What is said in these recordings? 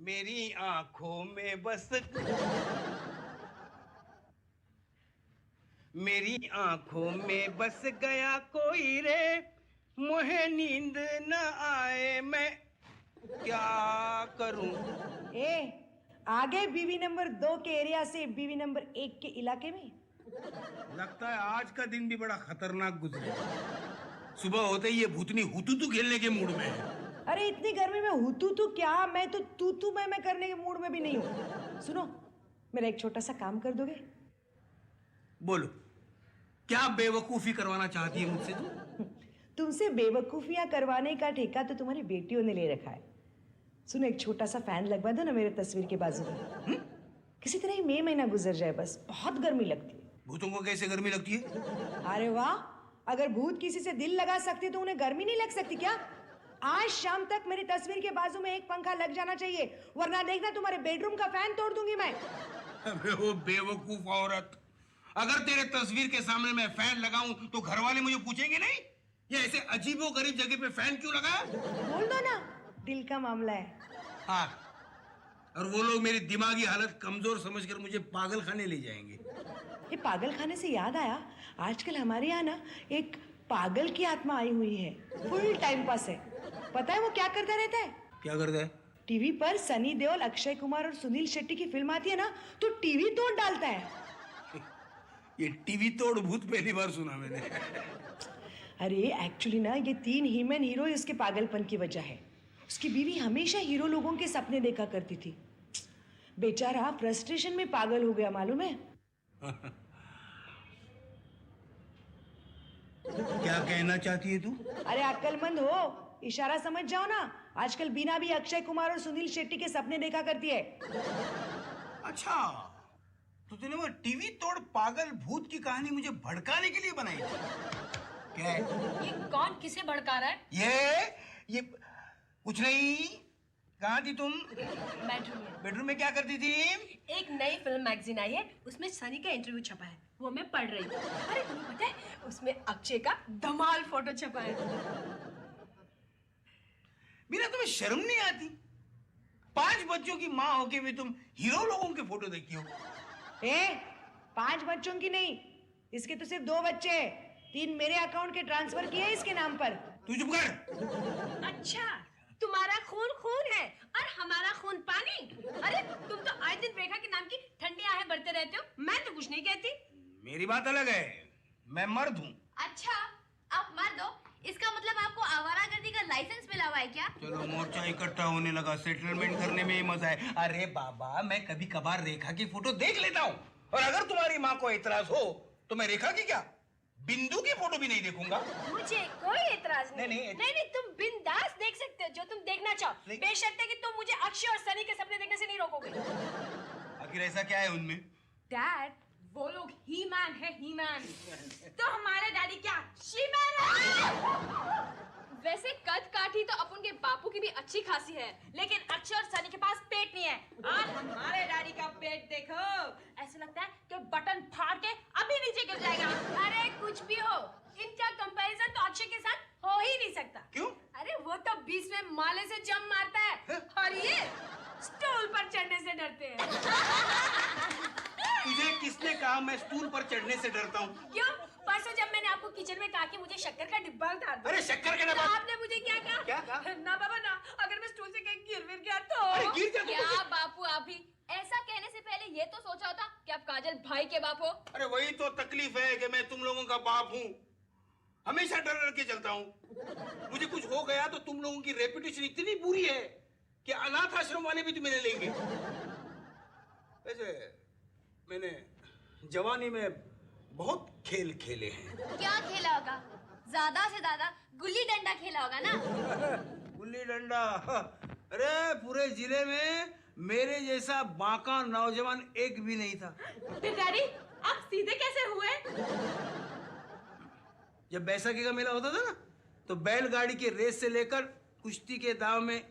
मेरी आंखों में बस मेरी आंखों में बस गया कोई रे, मुझे नींद न आए, मैं क्या करूं। आगे बीवी नंबर 2 के एरिया से बीवी नंबर 1 के इलाके में। लगता है आज का दिन भी बड़ा खतरनाक गुजरेगा। सुबह होते ही ये भूतनी हुतुतु खेलने के मूड में है। अरे इतनी गर्मी में हुतुतु क्या, मैं तो तू मैं करने के मूड में भी नहीं हूँ। सुनो, मेरा एक छोटा सा काम कर दोगे? बोलो, क्या बेवकूफी करवाना चाहती है मुझसे तू? तुमसे बेवकूफियां करवाने का ठेका तो तुम्हारी बेटियों ने ले रखा है। सुनो, एक छोटा सा फैन लगवा दो ना मेरे तस्वीर के बाजू में। किसी तरह मई महीना गुजर जाए बस, बहुत गर्मी लगती है। भूतों को कैसे गर्मी लगती है? अरे वाह, अगर भूत किसी से दिल लगा सकते तो उन्हें गर्मी नहीं लग सकती क्या? आज शाम तक मेरी तस्वीर के बाजू में एक पंखा लग जाना चाहिए, वरना देखना तुम्हारे बेडरूम का फैन तोड़ दूंगी मैं। अबे वो बेवकूफ औरत, अगर तेरे तस्वीर के सामने मैं फैन लगाऊं तो घर वाले मुझे पूछेंगे नहीं ये ऐसे अजीबो गरीब जगह पे फैन क्यों लगाया? बोल दो ना, दिल का मामला है। हाँ, और वो लोग मेरी दिमागी हालत कमजोर समझकर मुझे पागल खाने ले जाएंगे। ये पागल खाने से याद आया, आजकल हमारे यहाँ ना एक पागल की आत्मा आई हुई है, फुल टाइम पास है। पता है वो क्या करता रहता है? क्या करता है? टीवी पर सनी देओल, अक्षय कुमार और सुनील शेट्टी की फिल्म आती है ना, तो टीवी तोड़ डालता है। ये टीवी तोड़ भूत पहली बार सुना मैंने। अरे एक्चुअली ना ये 3 हीमैन हीरो इसके पागलपन की वजह है। उसकी बीवी हमेशा हीरो लोगों के सपने देखा करती थी। बेचारा फ्रस्ट्रेशन में पागल हो गया, मालूम है? क्या कहना चाहती है तू? अरे अक्लमंद हो, इशारा समझ जाओ ना। आजकल बीना भी अक्षय कुमार और सुनील शेट्टी के सपने देखा करती है। अच्छा, तो तूने वो टीवी तोड़ पागल भूत की कहानी मुझे भड़काने के लिए बनाई थी? क्या है? ये कौन किसे भड़का रहा है? ये कुछ नहीं। कहाँ थी तुम? बेडरूम में। बेडरूम में क्या करती थी? एक नई फिल्म मैगजीन आई है, उसमें सनी का इंटरव्यू छपा है, वो मैं पढ़ रही थी। अरे तुम्हें पता है उसमें अक्षय का धमाल फोटो छपा है। मीरा, तुम्हें शर्म नहीं आती? 5 बच्चों की माँ होके भी तुम हीरो लोगों के फोटो देखती हो। 5 बच्चों की नहीं, इसके तो सिर्फ 2 बच्चे हैं। 3 मेरे अकाउंट के ट्रांसफर किए इसके नाम पर। तू चुप कर। अच्छा, तुम्हारा खून खून है और हमारा खून पानी। अरे तुम तो आए दिन रेखा के नाम की ठंडी आहें भरते रहते हो, मैं तो कुछ नहीं कहती। मेरी बात अलग है, मैं मर्द हूँ। अच्छा, आप मर्द हो, इसका मतलब आपको आवारागर्दी का लाइसेंस मिला हुआ है क्या? चलो मोर्चा इकट्ठा होने लगा, सेटलमेंट करने में ही मजा है। अरे बाबा, मैं कभी कभार रेखा की फोटो देख लेता हूँ, और अगर तुम्हारी माँ को एतराज हो तो मैं रेखा की क्या, बिंदु की फोटो भी नहीं देखूंगा। मुझे कोई एतराज नहीं। नहीं, तुम बिंदास देख सकते हो जो तुम देखना चाहो, बेशर्ते कि तुम मुझे अक्षय और सनी के सपने देखने से नहीं रोकोगे। आखिर ऐसा क्या है उनमें? डैड, वो लोग ही मैन है, ही मैन। तो हमारे डैडी क्या शी मैन है? वैसे कद काठी तो अपन के बापू की भी अच्छी खासी है, लेकिन अक्षय और सनी के पास पेट नहीं है। और हमारे डैडी का पेट देखो, ऐसा लगता है कि बटन फाड़ के अभी नीचे गिर जाएगा। अरे कुछ भी हो, इनका कंपैरिजन तो अक्षय के साथ हो ही नहीं सकता। क्यों? अरे वो तो 20वें माले से जंप मारता है और ये स्टूल पर चढ़ने से डरते हैं। तुझे किसने कहा मैं स्टूल पर चढ़ने से डरता हूँ? क्यों? परसों जब मैंने आपको किचन में कहा कि मुझे शक्कर का डिब्बा उतार दो। अरे शक्कर का तो डिब्बा? आपने मुझे क्या कहा? क्या कहा? ना बाबा ना, अगर मैं स्टूल से कहीं गिर गया तो। अरे गिर जा। क्या बापू, आप भी ऐसा कहने से पहले ये तो सोचा होता कि आप काजल भाई के बाप हो। अरे वही तो तकलीफ है कि मैं तुम लोगों का बाप हूँ, हमेशा डर डर के चलता हूँ। मुझे कुछ हो गया तो तुम लोगों की रेपुटेशन इतनी बुरी है कि अनाथ आश्रम वाले भी तुम्हें लेंगे। वैसे मैंने जवानी में बहुत खेल खेले हैं। क्या खेला होगा? ज्यादा से ज्यादा गुल्ली डंडा खेला होगा ना? गुल्ली डंडा? अरे पूरे जिले में मेरे जैसा बांका नौजवान एक भी नहीं था। डैडी, आप सीधे कैसे हुए? जब बैसाखी का मेला होता था ना, तो बैलगाड़ी की रेस से लेकर कुश्ती के दाव में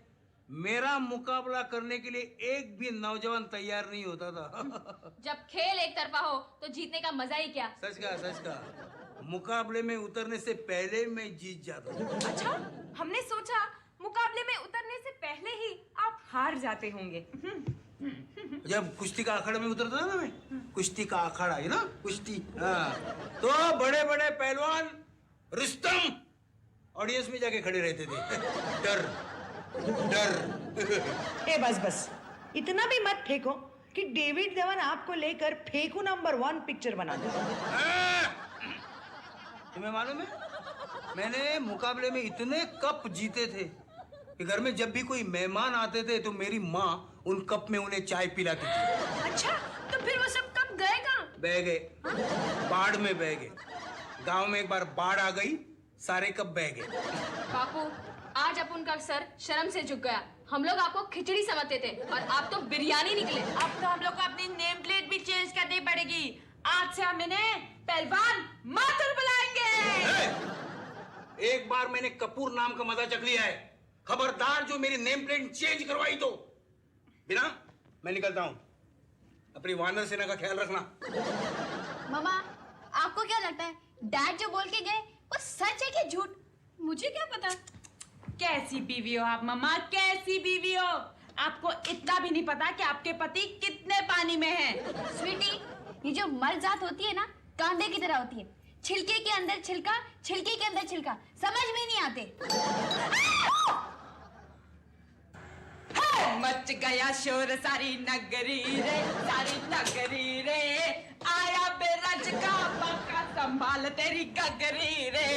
मेरा मुकाबला करने के लिए एक भी नौजवान तैयार नहीं होता था। जब खेल एक तरफा हो तो जीतने का मजा ही क्या। सच कहा। मुकाबले में उतरने से पहले मैं जीत जाता था। अच्छा, हमने सोचा मुकाबले में उतरने से पहले ही आप हार जाते होंगे। जब कुश्ती का अखाड़ा में उतरता था ना मैं, कुश्ती का अखाड़ा है ना, कुश्ती, हाँ, तो बड़े बड़े पहलवान रुस्तम ऑडियंस में जाके खड़े रहते थे। डर डर। ए बस बस, इतना भी मत फेंको कि डेविड धवन आपको लेकर फेंकू नंबर 1 पिक्चर बना दे। तुम्हें मालूम है, मैंने मुकाबले में इतने कप जीते थे कि घर में जब भी कोई मेहमान आते थे तो मेरी माँ उन कप में उन्हें चाय पिलाती थी। अच्छा, तो फिर वो सब कब गए कहाँ? बह गए, बाढ़ में बह गए। गांव में एक बार बाढ़ आ गई, सारे कप बह गए। बापू, आज अपन का सर शर्म से झुक गया। हम लोग आपको खिचड़ी समझते थे और आप तो बिरयानी निकले। अब तो हम लोग को अपनी नेम प्लेट भी चेंज करनी पड़ेगी। आज से हम इन्हें पहलवान माथुर बुलाएंगे। एक बार मैंने कपूर नाम का मजा चख लिया है, खबरदार जो मेरी नेम प्लेट चेंज करवाई तो बिना, मैं निकलता हूँ। अपनी वानर सेना का ख्याल रखना। मामा, आपको क्या लगता है डैड जो बोल के गए वो सच है कि झूठ? मुझे क्या पता। कैसी बीवी हो आप मम्मा, कैसी बीवी हो? आपको इतना भी नहीं पता कि आपके पति कितने पानी में हैं। स्वीटी, ये जो मर्द जात होती है ना, कांदे की तरह होती है। छिलके के अंदर छिलका, छिलके के अंदर छिलका, समझ में नहीं आते। मच गया शोर सारी नगरी रे, सारी नगरी रे। आया बेरज का पक्का संभाल तेरी गगरी रे।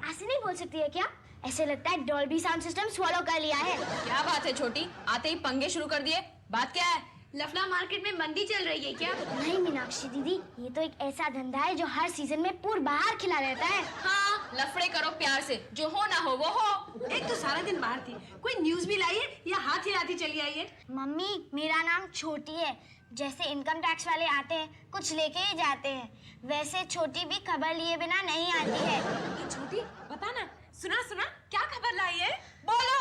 ऐसे नहीं बोल सकती है क्या? ऐसे लगता है डॉल्बी साउंड सिस्टम स्वॉलो कर लिया है। क्या बात है छोटी, आते ही पंगे शुरू कर दिए। बात क्या है? लफड़ा मार्केट में मंदी चल रही है क्या? नहीं मीनाक्षी दीदी, ये तो एक ऐसा धंधा है जो हर सीजन में पूर बाहर खिला रहता है। हाँ, लफड़े करो प्यार से, जो हो ना हो वो हो। एक तो सारा दिन बाहर थी, कोई न्यूज भी लाई है या हाथ हिलाती चली आई है? मम्मी, मेरा नाम छोटी है। जैसे इनकम टैक्स वाले आते हैं, कुछ लेके ही जाते हैं, वैसे छोटी भी खबर लिए बिना नहीं आती है। ये छोटी, बता ना, सुना सुना, क्या खबर लाई है? बोलो।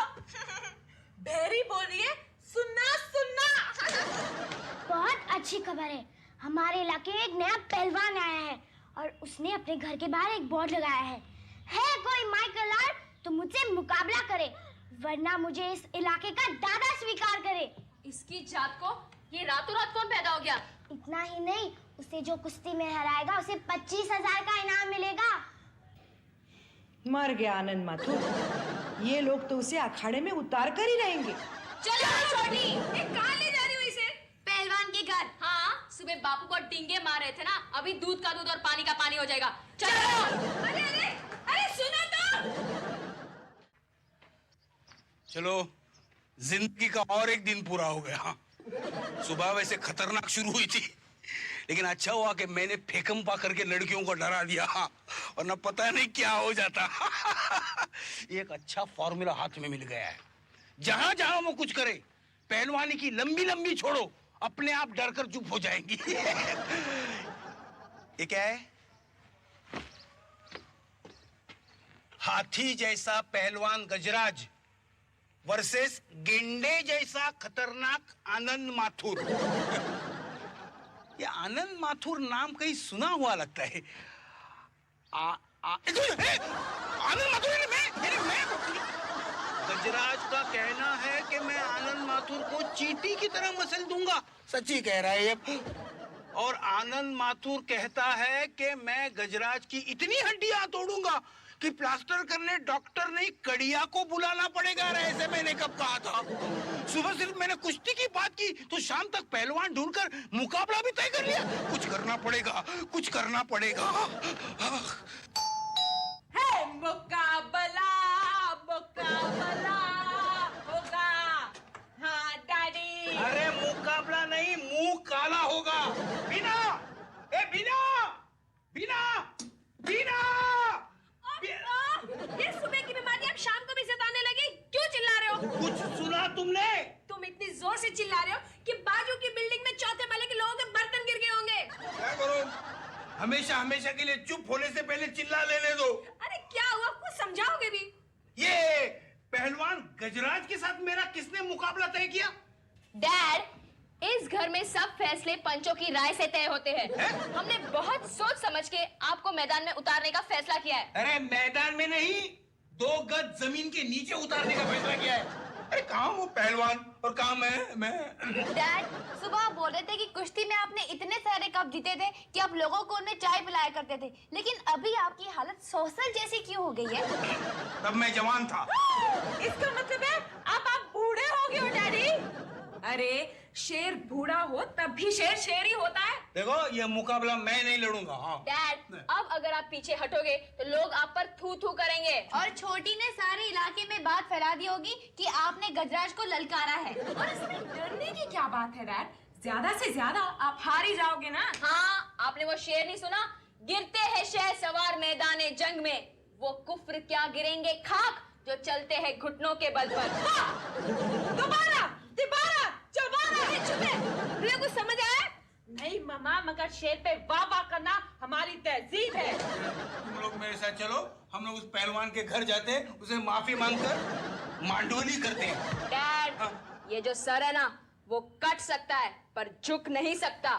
बेरी बोल रही है, सुनना सुनना। बहुत अच्छी खबर है। हमारे इलाके में एक नया पहलवान आया है और उसने अपने घर के बाहर एक बोर्ड लगाया है कोई माइकल आर्ट तो मुझसे मुकाबला करे, वरना मुझे इस इलाके का दादा स्वीकार करे। इसकी जात को ये रातों रात कौन पैदा हो गया? इतना ही नहीं, उसे जो कुश्ती में हराएगा उसे 25,000 का इनाम मिलेगा। मर गया आनंद माथुर। ये लोग तो उसे अखाड़े में उतार कर ही रहेंगे। चलो छोटी, कहाँ ले जा रही हो इसे? पहलवान के घर। हाँ, सुबह बापू को टिंगे मार रहे थे ना, अभी दूध का दूध और पानी का पानी हो जाएगा। चलो। अरे अरे अरे, सुनो तो। चलो, जिंदगी का और एक दिन पूरा हो गया। सुबह वैसे खतरनाक शुरू हुई थी, लेकिन अच्छा हुआ कि मैंने फेकम्पा करके लड़कियों को डरा दिया, और न पता नहीं क्या हो जाता। एक अच्छा फॉर्मूला हाथ में मिल गया है। जहां जहां वो कुछ करे, पहलवानी की लंबी लंबी छोड़ो, अपने आप डर कर चुप हो जाएंगी। ये क्या है? हाथी जैसा पहलवान गजराज वर्सेस गेंडे जैसा खतरनाक आनंद माथुर। ये आनंद माथुर नाम कहीं सुना हुआ लगता है। आनंद माथुर मैं गजराज का कहना है कि मैं आनंद माथुर को चींटी की तरह मसल दूंगा। सच्ची कह रहा है ये। और आनंद माथुर कहता है कि मैं गजराज की इतनी हड्डियां तोड़ूंगा कि प्लास्टर करने डॉक्टर नहीं कड़िया को बुलाना पड़ेगा। ऐसे मैंने कब कहा था? सुबह सिर्फ मैंने कुश्ती की बात की तो शाम तक पहलवान ढूंढकर मुकाबला भी तय कर लिया। कुछ करना पड़ेगा, कुछ करना पड़ेगा। है मुकाबला, मुकाबला होगा। हाँ डैडी। अरे मुकाबला नहीं, मुंह काला होगा। बिना, ए बिना, बिना, बिना। ये सुबह की बीमारी अब शाम को भी सताने लगी। क्यों चिल्ला रहे हो? कुछ सुना तुमने? तुम इतनी जोर से चिल्ला रहे हो कि बाजू की बिल्डिंग में चौथे माले के लोगों के बर्तन गिर गए होंगे। क्या करो? हमेशा हमेशा के लिए चुप होने से पहले चिल्ला लेने दो। अरे क्या हुआ, कुछ समझाओगे भी? ये पहलवान गजराज के साथ मेरा किसने मुकाबला तय किया? डैड, इस घर में सब फैसले पंचों की राय से तय होते हैं। हमने बहुत सोच समझ के आपको मैदान में उतारने का फैसला किया है। अरे मैदान में नहीं, 2 गज जमीन के नीचे उतारने का फैसला किया है। अरे कहाँ वो पहलवान और कहाँ मैं। डैड, सुबह आप बोल रहे थे कि कुश्ती में आपने इतने सारे कप जीते थे कि आप लोगों को उन्हें चाय पिलाया करते थे, लेकिन अभी आपकी हालत सौसर जैसी क्यों हो गई है? तब मैं जवान था। इसका मतलब है आप बूढ़े हो गए हो डैडी। अरे शेर बूढ़ा हो तब भी शेर शेर ही होता है। देखो ये मुकाबला मैं नहीं लड़ूंगा। हाँ डैड, अब अगर आप पीछे हटोगे तो लोग आप पर थू थू करेंगे। और छोटी ने सारे इलाके में बात फैला दी होगी कि आपने गजराज को ललकारा है। और इसमें डरने की क्या बात है डैड? ज्यादा से ज्यादा आप हार ही जाओगे ना। हाँ, आपने वो शेर नहीं सुना? गिरते हैं शह सवार मैदाने जंग में, वो कुफ्र क्या गिरेंगे खाक जो चलते हैं घुटनों के बल पर। दोबारा तुम्हें कुछ समझ आया? नहीं मामा, मगर शेर पे वाह वाह करना हमारी तहजीब है। तुम लोग मेरे साथ चलो, हम लोग उस पहलवान के घर जाते हैं, उसे माफी मांगकर मांडोली करते हैं। डैड, ये जो सर है ना वो कट सकता है पर झुक नहीं सकता।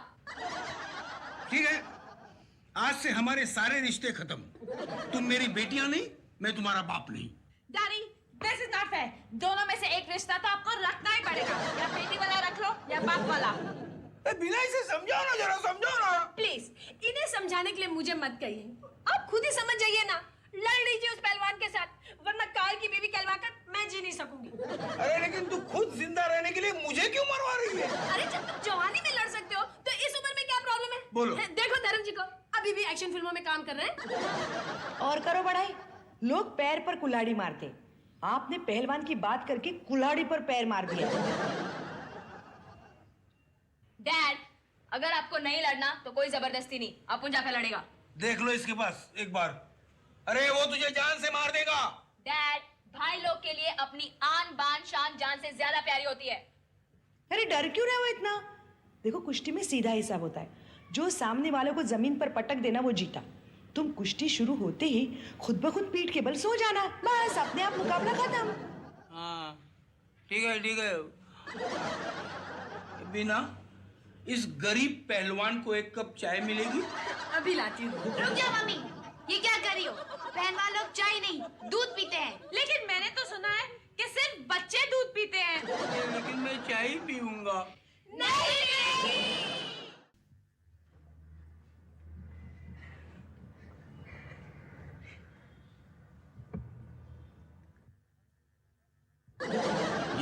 ठीक है, आज से हमारे सारे रिश्ते खत्म। तुम मेरी बेटियां नहीं, मैं तुम्हारा बाप नहीं। Daddy, this is not fair. दोनों में से एक रिश्ता तो आपको रखना ही पड़ेगा। या बेटी वाला रख लो या बाप वाला। बिना इसे समझाओ ना, जरा समझाओ ना। प्लीज, इन्हें समझाने के लिए मुझे मत कहिए, आप खुद ही समझ जाइए ना। लड़ लीजिए उस पहलवान के साथ, वरना काल की बीवी कहलवाकर मैं जी नहीं सकूंगी। अरे लेकिन तू खुद जिंदा रहने के लिए मुझे क्यों मरवा रही है? अरे जब तुम जवानी में लड़ सकते हो तो इस उम्र में क्या प्रॉब्लम है? बोलो। देखो धर्म जी को, अभी भी एक्शन फिल्मों में काम कर रहे हैं। और करो बढ़ाई, लोग पैर पर कुल्हाड़ी मारते, आपने पहलवान की बात करके कुल्हाड़ी पर पैर मार दिया। डैड, अगर आपको नहीं लड़ना तो कोई जबरदस्ती नहीं, अपन जाकर लड़ेगा। देख लो इसके पास एक बार। अरे वो तुझे जान से मार देगा। डैड, भाई लोग के लिए अपनी आन बान शान जान से ज्यादा प्यारी होती है। अरे डर क्यों रहे हो इतना? देखो कुश्ती में सीधा हिसाब होता है, जो सामने वाले को जमीन पर पटक देना वो जीता। तुम कुश्ती शुरू होते ही खुद ब खुद पीठ के बल सो जाना, बस अपने आप मुकाबला खत्म। हाँ ठीक है। बिना इस गरीब पहलवान को एक कप चाय मिलेगी? अभी लाती हूँ। रुक जाओ मम्मी, ये क्या कर रही हो? पहलवान लोग चाय नहीं दूध पीते हैं। लेकिन मैंने तो सुना है कि सिर्फ बच्चे दूध पीते हैं। लेकिन मैं चाय ही पीऊंगा।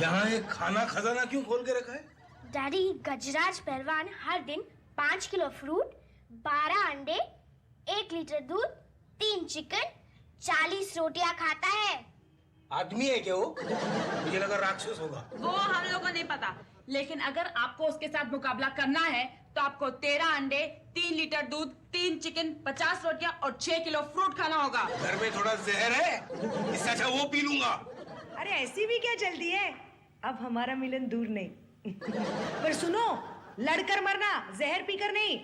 यहाँ एक खाना खजाना क्यों खोल के रखा है? डैडी, गजराज पहलवान हर दिन 5 किलो फ्रूट, 12 अंडे, 1 लीटर दूध, 3 चिकन, 40 रोटियां खाता है। आदमी है क्या वो? मुझे लगा राक्षस होगा। वो हम लोगों को नहीं पता, लेकिन अगर आपको उसके साथ मुकाबला करना है तो आपको 13 अंडे, 3 लीटर दूध, 3 चिकन, 50 रोटियां और 6 किलो फ्रूट खाना होगा। घर में थोड़ा जहर है, इससे अच्छा वो पी लूंगा। अरे ऐसी भी क्या जल्दी है, अब हमारा मिलन दूर नहीं। पर सुनो, लड़कर मरना, जहर पीकर नहीं।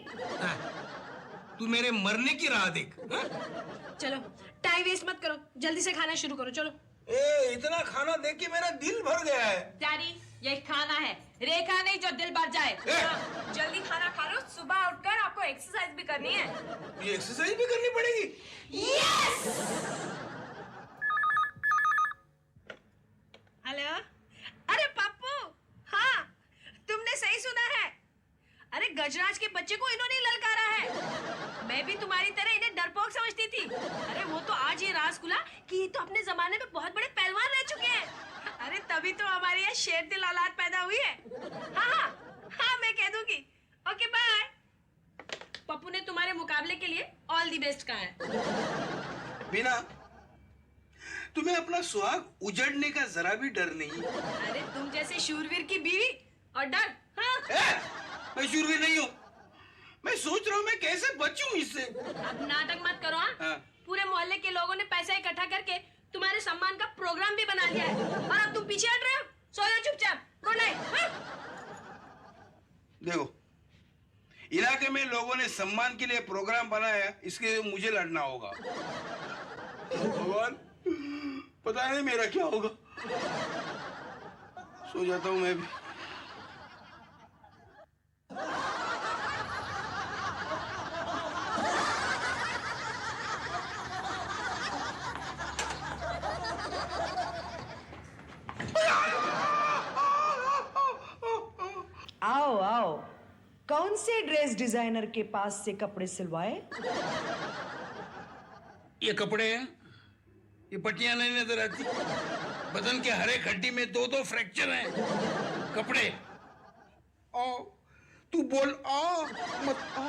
तू मेरे मरने की राह देख। चलो टाइम वेस्ट मत करो, जल्दी से खाना शुरू करो। चलो। ए, इतना खाना देख के मेरा दिल भर गया है। डैडी, ये खाना है, रेखा नहीं जो दिल भर जाए। जल्दी खाना खा लो, सुबह उठकर आपको एक्सरसाइज भी करनी है। ये एक्सरसाइज भी करनी पड़ेगी। हेलो, अरे पप्पू, हाँ तुमने सही सुना है। अरे गजराज के बच्चे को इन्होंने ललकारा है। मैं भी तुम्हारी तरह इन्हें डरपोक समझती थी। अरे वो तो आज ये राज खुला कि ये तो अपने जमाने में बहुत बड़े पहलवान रह चुके हैं। अरे तभी तो हमारे यहाँ शेर दिल औलाद पैदा हुई है। हाँ मैं कह दूंगी। Okay bye. पप्पू ने तुम्हारे मुकाबले के लिए ऑल दी बेस्ट कहा है। बिना, तुम्हें अपना सुहाग उजड़ने का जरा भी डर नहीं? अरे तुम जैसे शूरवीर की बीवी और डर। हाँ? मैं शूरवीर नहीं हूँ। मैं सोच रहा हूँ मैं कैसे बचूं इससे। अब नाटक मत करो। हाँ। पूरे मोहल्ले के लोगों ने पैसा इकट्ठा करके तुम्हारे सम्मान का प्रोग्राम भी बना लिया है और अब तुम पीछे हट रहे हो। सो जाओ चुपचाप। Good night. देखो, इलाके में लोगों ने सम्मान के लिए प्रोग्राम बनाया, इसके लिए मुझे लड़ना होगा। भगवान, पता नहीं मेरा क्या होगा। सो जाता हूँ मैं भी। कौन से ड्रेस डिजाइनर के पास से कपड़े सिलवाए? ये कपड़े हैं, ये पट्टियां नहीं नजर आती, बदन के हर एक हड्डी में 2-2 फ्रैक्चर हैं। कपड़े ओ तू बोल आ मत आ।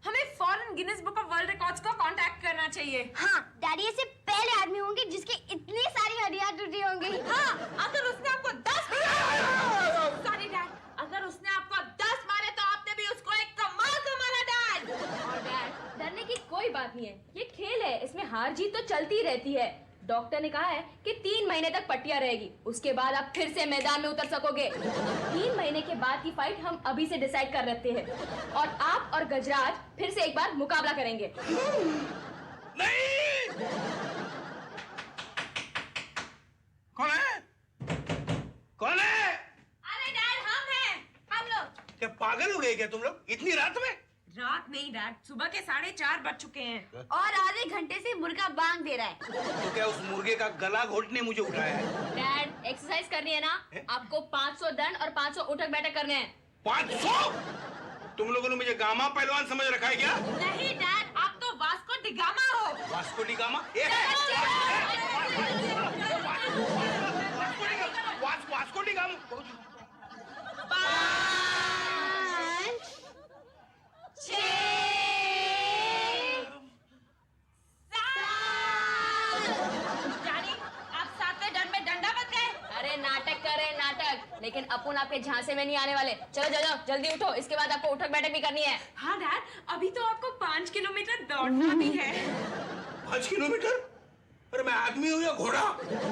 हमें फौरन Guinness book of world records को कांटेक्ट करना चाहिए। हाँ, डैडी ऐसे पहले आदमी होंगे जिसके इतनी सारी हड्डियां टूटी होंगी। हाँ, अगर उसने आपको 10 सॉरी डैड, अगर उसने आपको 10 मारे तो आपने भी उसको एक कमाल का मारा डैड। और डैड, डरने की कोई बात नहीं है, ये खेल है, इसमें हार जीत तो चलती रहती है। डॉक्टर ने कहा है कि 3 महीने तक पट्टियां रहेगी, उसके बाद आप फिर से मैदान में उतर सकोगे। 3 महीने के बाद की फाइट हम अभी से डिसाइड कर रहे हैं और आप और गजराज फिर से एक बार मुकाबला करेंगे। नहीं, कौन है? कौन है? अरे डैड, हम हैं, हम लोग। क्या पागल हो गए क्या तुम लोग इतनी रात में? रात नहीं डैड, सुबह के 4:30 बज चुके हैं। और आधे घंटे से मुर्गा बांग दे रहा है। तो क्या उस मुर्गे का गला घोटने मुझे उठाया है? डैड, एक्सरसाइज करनी है ना, आपको 500 दंड और 500 उठक बैठक करने हैं। 500? तुम लोगों ने मुझे गामा पहलवान समझ रखा है क्या? नहीं डैड, आप तो वास्को डिगामा हो। Vasco D gamma? Vasco D gamma. 5, 6, जानी, आप 7वें दंड में डंडा बन गए। अरे नाटक कर रहे नाटक, लेकिन अपन आपके झांसे में नहीं आने वाले। चलो चलो जल्दी उठो, इसके बाद आपको उठक बैठक भी करनी है। हाँ डैड, अभी तो आपको 5 किलोमीटर दौड़ना भी है। 5 किलोमीटर? अरे मैं आदमी हूँ या घोड़ा?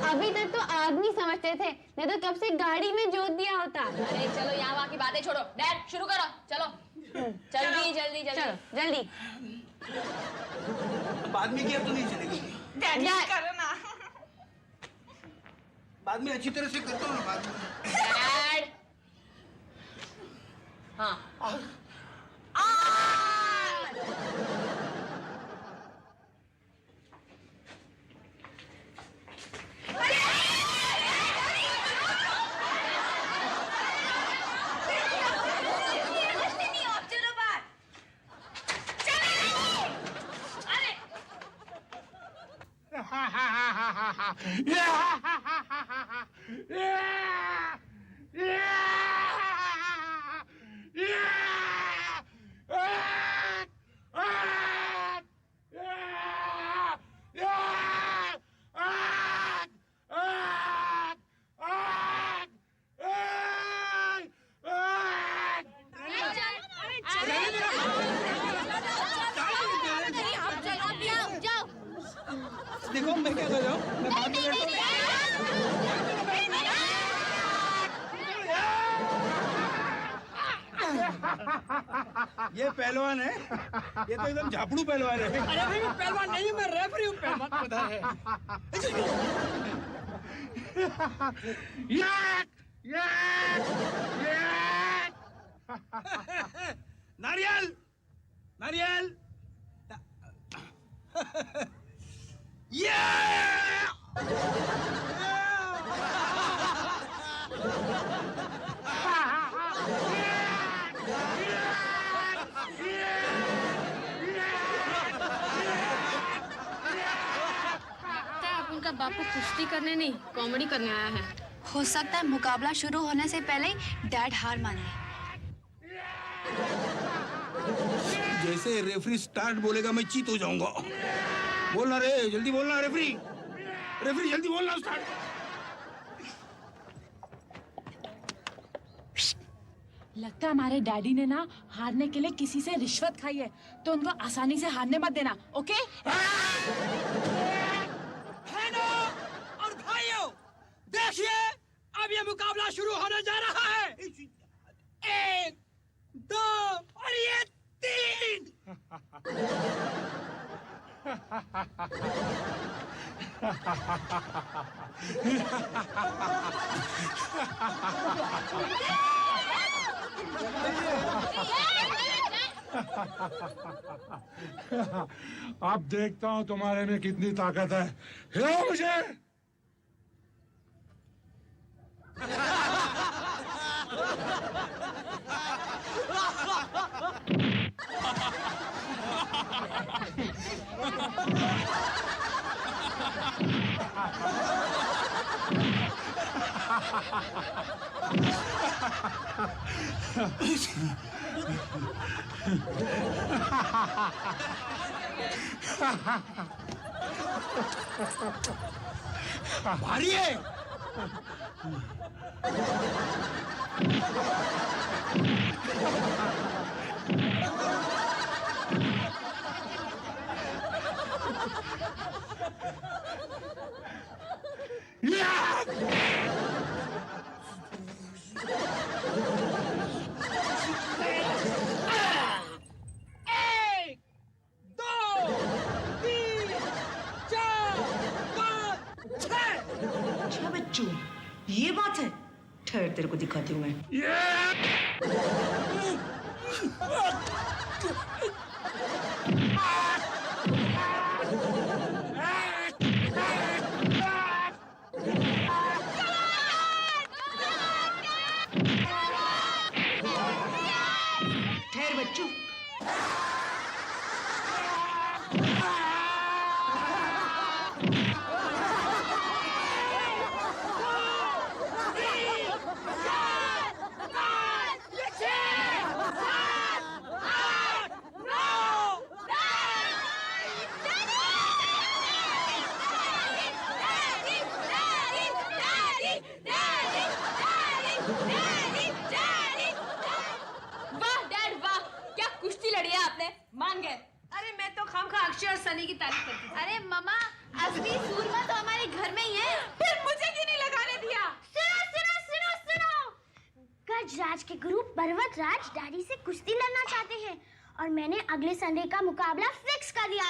अभी तक तो आदमी समझते थे, नहीं तो कब से गाड़ी में जोत दिया होता। अरे चलो यहाँ वहाँ की बातें छोड़ो, डैड शुरू करो, चलो जल्दी जल्दी जल्दी जल्दी। बाद में किया तो नहीं चलेगी। डैडी करो ना। बाद में अच्छी तरह से करता हूँ ना बाद में। डैड। हाँ देखो मैं क्या कर रहा हूँ, मैं बाद में लड़ता हूँ। ये पहलवान है, ये तो एकदम झापड़ू पहलवान है। अरे भाई मैं पहलवान नहीं हूँ, मैं रेफरी हूँ। पहलवान पता है। नारियल, नारियल। उनका बापू कुश्ती करने नहीं, कॉमेडी करने आया है। हो सकता है मुकाबला शुरू होने से पहले ही डैड हार मान ले। जैसे रेफरी स्टार्ट बोलेगा मैं चीत हो जाऊंगा। बोलना रे, जल्दी बोलना रेफरी, रेफरी जल्दी बोलना स्टार्ट। लगता है हमारे डैडी ने ना हारने के लिए किसी से रिश्वत खाई है, तो उनको आसानी से हारने मत देना, ओके? बहनों और भाइयों, देखिए अब ये मुकाबला शुरू होने जा रहा है। 1, 2 और ये 3। अब देखता हूँ तुम्हारे में कितनी ताकत है। हिलाओ मुझे। भारी है। एक, दो, तीन, चार, पाँच, छह। अच्छा बच्चों, ये बात है। ठहर, तेरे को दिखाती हूँ मैं। ठहर बच्चों। वाह डैड वाह, क्या कुश्ती लड़ी है आपने, मान गए। अरे मैं तो खामखा अक्षय और सनी की तारीफ करती थी। अरे मम्मा, असली सूरमा तो हमारे घर में ही है। फिर मुझे क्यों नहीं लगाने दिया? सुनो सुनो सुनो सुनो, गजराज के गुरु पर्वत राज डैडी से कुश्ती लड़ना चाहते हैं और मैंने अगले संडे का मुकाबला फिक्स कर दिया